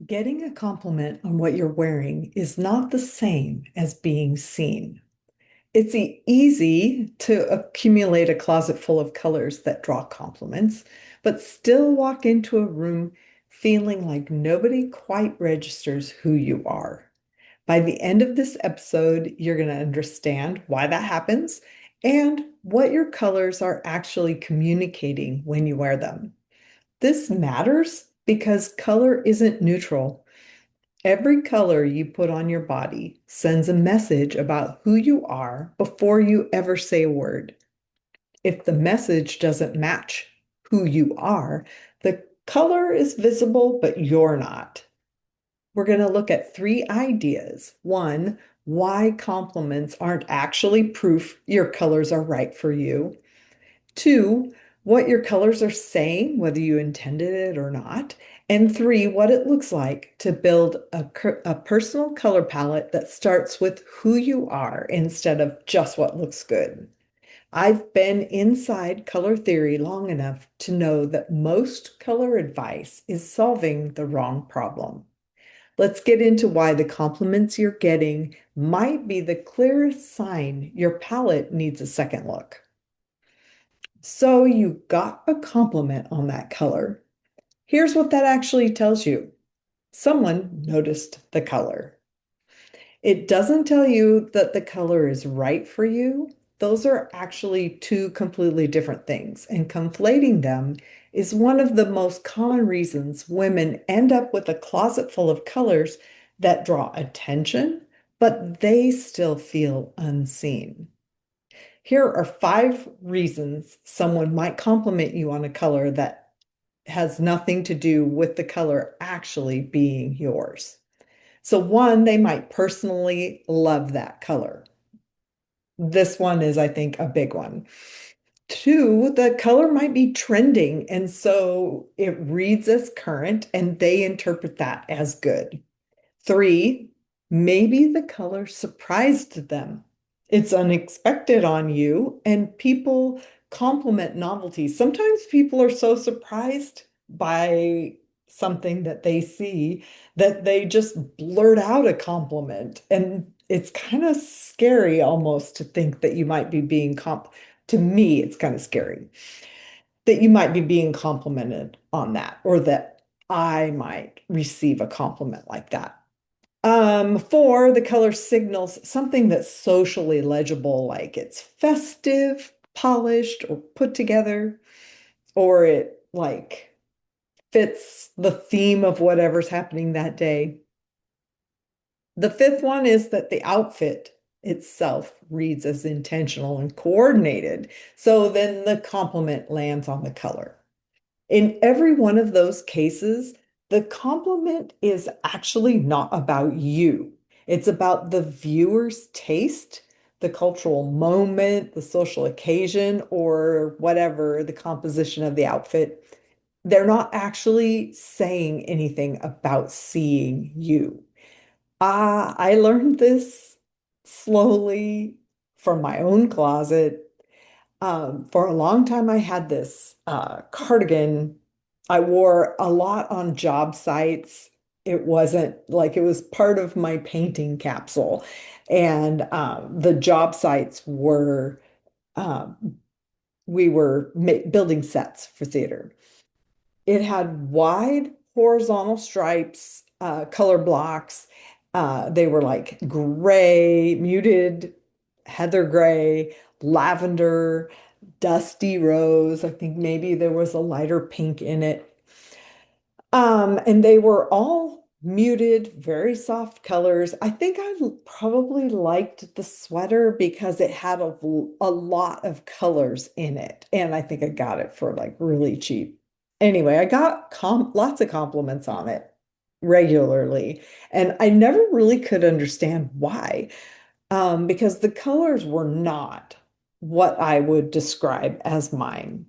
Getting a compliment on what you're wearing is not the same as being seen. It's easy to accumulate a closet full of colors that draw compliments, but still walk into a room feeling like nobody quite registers who you are. By the end of this episode, you're going to understand why that happens and what your colors are actually communicating when you wear them. This matters because color isn't neutral. Every color you put on your body sends a message about who you are before you ever say a word. If the message doesn't match who you are, the color is visible, but you're not. We're going to look at three ideas. One, why compliments aren't actually proof your colors are right for you. Two, what your colors are saying, whether you intended it or not. And three, what it looks like to build a personal color palette that starts with who you are instead of just what looks good. I've been inside color theory long enough to know that most color advice is solving the wrong problem. Let's get into why the compliments you're getting might be the clearest sign your palette needs a second look. So you got a compliment on that color. Here's what that actually tells you. Someone noticed the color. It doesn't tell you that the color is right for you. Those are actually two completely different things, and conflating them is one of the most common reasons women end up with a closet full of colors that draw attention, but they still feel unseen. Here are five reasons someone might compliment you on a color that has nothing to do with the color actually being yours. So, one, they might personally love that color. This one is, I think, a big one. Two, the color might be trending, and so it reads as current, and they interpret that as good. Three, maybe the color surprised them. It's unexpected on you, and people compliment novelty. Sometimes people are so surprised by something that they see that they just blurt out a compliment. And it's kind of scary almost to think that you might be being to me, it's kind of scary that you might be being complimented on that, or that I might receive a compliment like that. Four, the color signals something that's socially legible, like it's festive, polished, or put together, or it like fits the theme of whatever's happening that day. The fifth one is that the outfit itself reads as intentional and coordinated. So then the compliment lands on the color. In every one of those cases, the compliment is actually not about you. It's about the viewer's taste, the cultural moment, the social occasion, or whatever the composition of the outfit. They're not actually saying anything about seeing you. I learned this slowly from my own closet. For a long time, I had this cardigan I wore a lot on job sites. It wasn't like it was part of my painting capsule. And the job sites were, we were building sets for theater. It had wide horizontal stripes, color blocks. They were like gray, muted heather gray, lavender, dusty rose. I think maybe there was a lighter pink in it. And they were all muted, very soft colors. I think probably liked the sweater because it had a lot of colors in it. And I think I got it for like really cheap. Anyway, I got lots of compliments on it regularly. And I never really could understand why, because the colors were not what I would describe as mine.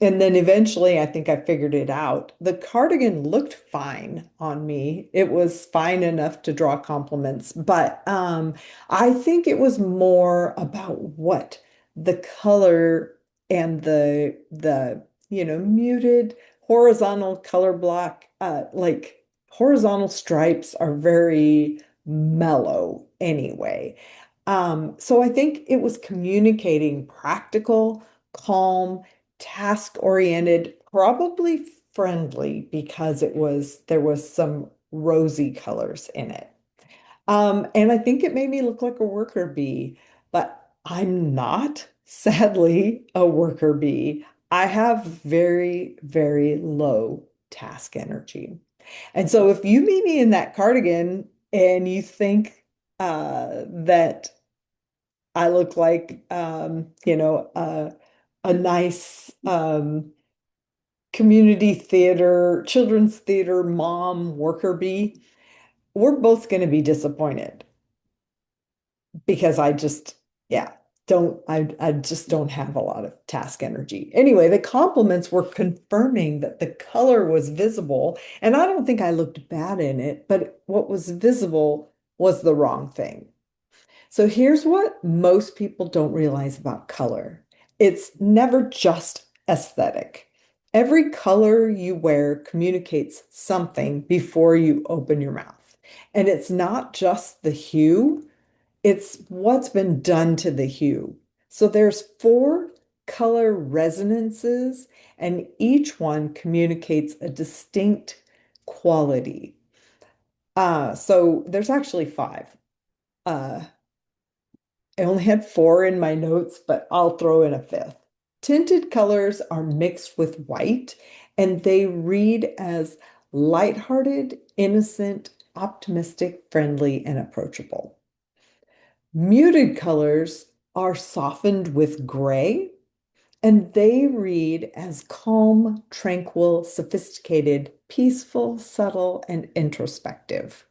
And then eventually, I think I figured it out. The cardigan looked fine on me. It was fine enough to draw compliments, but I think it was more about what the color and the muted horizontal color block like. Horizontal stripes are very mellow anyway. So I think it was communicating practical, calm, task-oriented, probably friendly because there was some rosy colors in it. And I think it made me look like a worker bee, but I'm not, sadly, a worker bee. I have very, very low task energy. And so if you meet me in that cardigan and you think that I look like, a nice community theater, children's theater mom worker bee, we're both going to be disappointed because yeah, I just don't have a lot of task energy. Anyway, the compliments were confirming that the color was visible, and I don't think I looked bad in it, but what was visible was the wrong thing. So here's what most people don't realize about color. It's never just aesthetic. Every color you wear communicates something before you open your mouth. And it's not just the hue, it's what's been done to the hue. So there's four color resonances, and each one communicates a distinct quality. So there's actually five. Uh, I only had four in my notes, but I'll throw in a fifth. Tinted colors are mixed with white, and they read as lighthearted, innocent, optimistic, friendly, and approachable. Muted colors are softened with gray, and they read as calm, tranquil, sophisticated, peaceful, subtle, and introspective.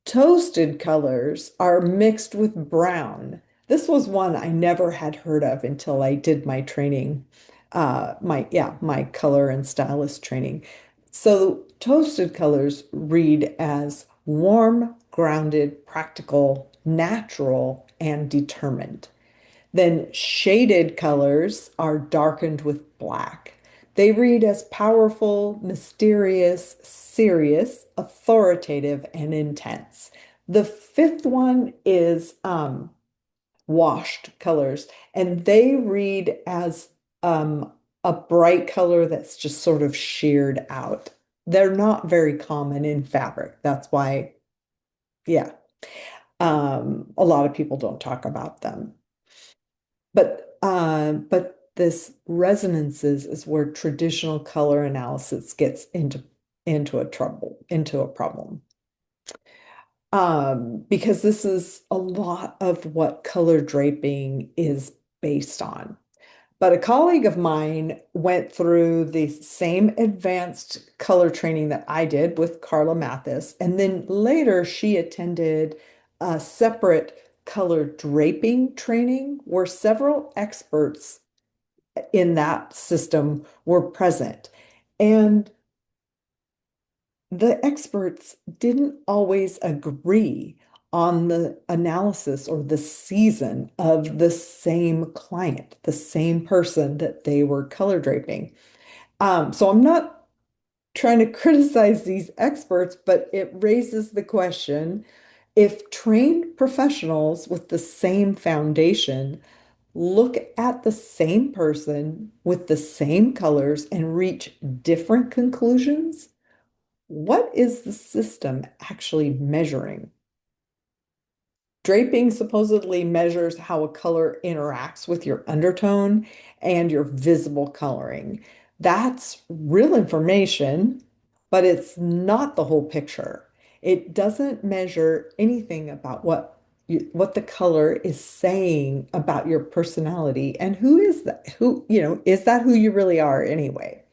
Toasted colors are mixed with brown. This was one I never had heard of until I did my training, my color and stylist training. So toasted colors read as warm, grounded, practical, natural, and determined. Then shaded colors are darkened with black. They read as powerful, mysterious, serious, authoritative, and intense. The fifth one is washed colors, and they read as a bright color that's just sort of sheared out. They're not very common in fabric. That's why, yeah, a lot of people don't talk about them. But this resonances is where traditional color analysis gets into a problem. Because this is a lot of what color draping is based on. But a colleague of mine went through the same advanced color training that I did with Carla Mathis, and then later she attended a separate color draping training where several experts in that system were present. And the experts didn't always agree on the analysis or the season of the same client, the same person that they were color draping. So I'm not trying to criticize these experts, but it raises the question, if trained professionals with the same foundation look at the same person with the same colors and reach different conclusions, what is the system actually measuring? Draping supposedly measures how a color interacts with your undertone and your visible coloring. That's real information, but it's not the whole picture. It doesn't measure anything about what the color is saying about your personality and who is that? Is that who you really are anyway?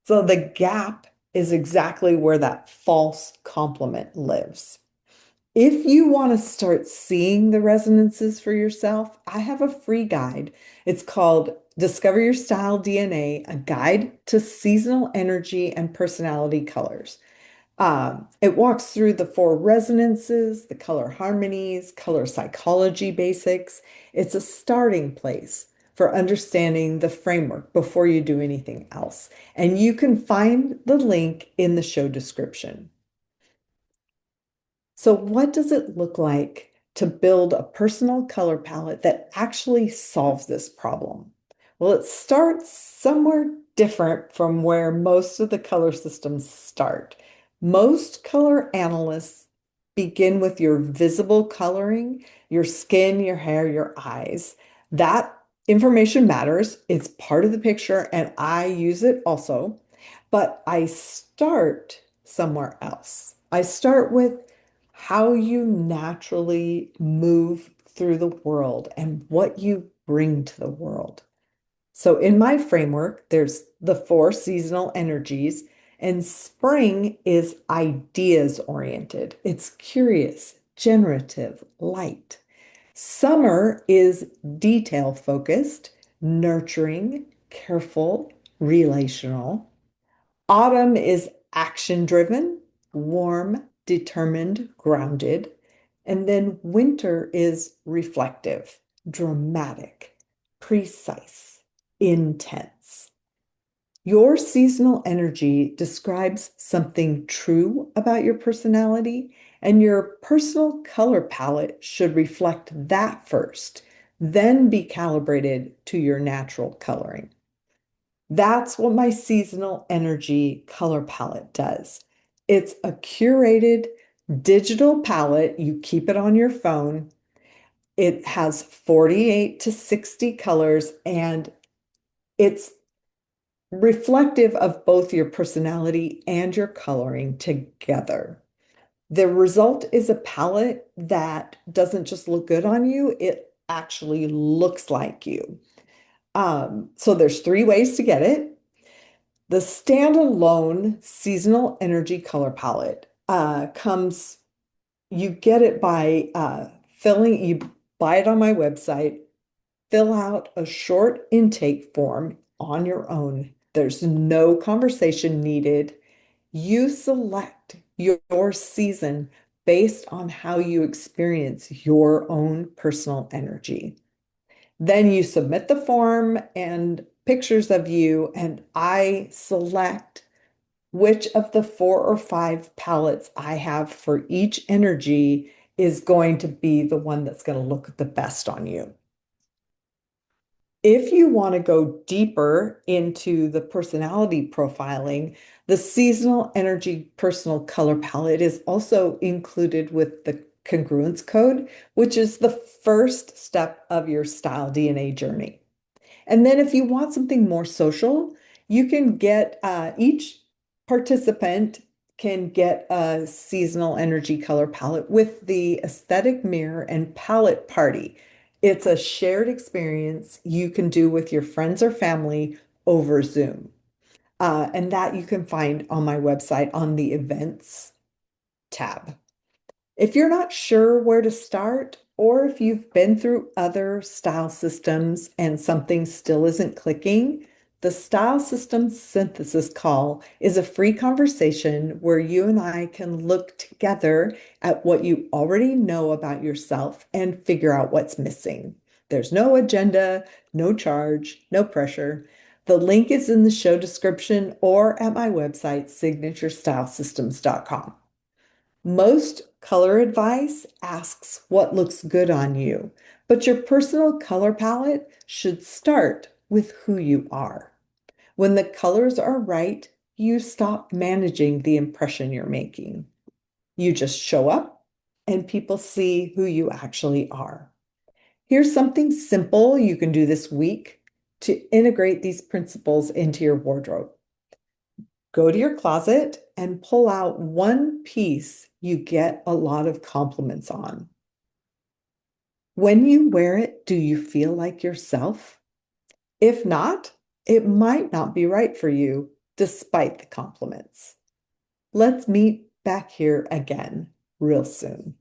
So the gap is exactly where that false compliment lives. If you want to start seeing the resonances for yourself, I have a free guide. It's called Discover Your Style DNA, a guide to seasonal energy and personality colors. It walks through the four resonances, the color harmonies, color psychology basics. It's a starting place for understanding the framework before you do anything else. And you can find the link in the show description. So, what does it look like to build a personal color palette that actually solves this problem? Well, it starts somewhere different from where most of the color systems start. Most color analysts begin with your visible coloring, your skin, your hair, your eyes. That information matters. It's part of the picture, and I use it also. But I start somewhere else. I start with how you naturally move through the world and what you bring to the world. So, in my framework, there's the four seasonal energies, and spring is ideas oriented. It's curious, generative, light. Summer is detail focused, nurturing, careful, relational. Autumn is action driven, warm, determined, grounded. And then winter is reflective, dramatic, precise, intense. Your seasonal energy describes something true about your personality, and your personal color palette should reflect that first, then be calibrated to your natural coloring. That's what my seasonal energy color palette does. It's a curated digital palette. You keep it on your phone. It has 48 to 60 colors, and it's reflective of both your personality and your coloring together. The result is a palette that doesn't just look good on you, it actually looks like you. So there's three ways to get it. The standalone seasonal energy color palette you get it by you buy it on my website, fill out a short intake form on your own. There's no conversation needed. You select your season based on how you experience your own personal energy. Then you submit the form and pictures of you, and I select which of the four or five palettes I have for each energy is going to be the one that's going to look the best on you. If you want to go deeper into the personality profiling, the seasonal energy personal color palette is also included with the congruence code, which is the first step of your style DNA journey. And then if you want something more social, you can get each participant can get a seasonal energy color palette with the aesthetic mirror and palette party. It's a shared experience you can do with your friends or family over Zoom. And that you can find on my website on the events tab. If you're not sure where to start, or if you've been through other style systems and something still isn't clicking, the Style System Synthesis Call is a free conversation where you and I can look together at what you already know about yourself and figure out what's missing. There's no agenda, no charge, no pressure. The link is in the show description or at my website, signaturestylesystems.com. Most color advice asks what looks good on you, but your personal color palette should start with who you are. When the colors are right, you stop managing the impression you're making. You just show up and people see who you actually are. Here's something simple you can do this week to integrate these principles into your wardrobe. Go to your closet and pull out one piece you get a lot of compliments on. When you wear it, do you feel like yourself? If not, it might not be right for you, despite the compliments. Let's meet back here again real soon.